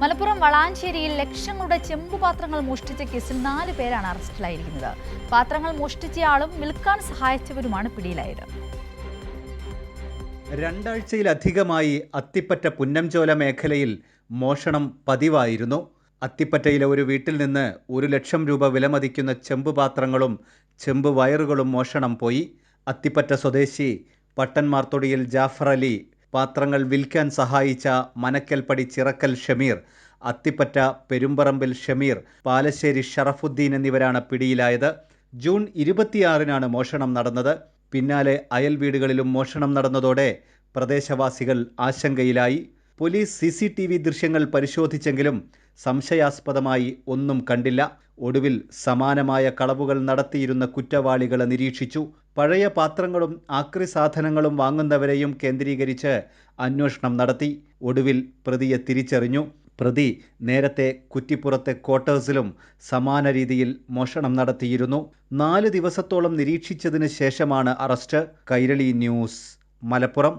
മലപ്പുറം വളാഞ്ചേരിയിൽ ലക്ഷങ്ങളുടെ ചെമ്പുപാത്രങ്ങൾ മോഷ്ടിച്ച കേസിൽ 4 പേരാണ് അറസ്റ്റിലായിരിക്കുന്നത്. പാത്രങ്ങൾ മോഷ്ടിച്ചയാളും വിൽക്കാൻ സഹായിച്ചവരുമാണ് പിടിയിലായത്. രണ്ടാഴ്ചയിലധികമായി അത്തിപ്പറ്റ പുന്നംചോല മേഖലയിൽ മോഷണം പതിവായിരുന്നു. അത്തിപ്പറ്റയിലെ ഒരു വീട്ടിൽ നിന്ന് 1 ലക്ഷം രൂപ വിലമതിക്കുന്ന ചെമ്പുപാത്രങ്ങളും ചെമ്പ് വയറുകളും മോഷണം പോയി. അത്തിപ്പറ്റ സ്വദേശി പട്ടന്മാർത്തൊടിയിൽ ജാഫർ അലി, പാത്രങ്ങൾ വിൽക്കാൻ സഹായിച്ച മനക്കൽപ്പടി ചിറക്കൽ ഷമീർ, അത്തിപ്പറ്റ പെരുമ്പറമ്പിൽ ഷമീർ, പാലശ്ശേരി ഷറഫുദ്ദീൻ എന്നിവരാണ് പിടിയിലായത്. ജൂൺ 26-നാണ് മോഷണം നടന്നത്. പിന്നാലെ അയൽ വീടുകളിലും മോഷണം നടന്നതോടെ പ്രദേശവാസികൾ ആശങ്കയിലായി. പോലീസ് CCTV ദൃശ്യങ്ങൾ പരിശോധിച്ചെങ്കിലും സംശയാസ്പദമായി ഒന്നും കണ്ടില്ല. ഒടുവിൽ സമാനമായ കളവുകൾ നടത്തിയിരുന്ന കുറ്റവാളികളെ നിരീക്ഷിച്ചു. പഴയ പാത്രങ്ങളും ആക്രി സാധനങ്ങളും വാങ്ങുന്നവരെയും കേന്ദ്രീകരിച്ച് അന്വേഷണം നടത്തി. ഒടുവിൽ പ്രതിയെ തിരിച്ചറിഞ്ഞു. പ്രതി നേരത്തെ കുറ്റിപ്പുറത്തെ ക്വാർട്ടേഴ്സിലും സമാന രീതിയിൽ മോഷണം നടത്തിയിരുന്നു. 4 ദിവസത്തോളം നിരീക്ഷിച്ചതിന് ശേഷമാണ് അറസ്റ്റ്. കൈരളി ന്യൂസ്, മലപ്പുറം.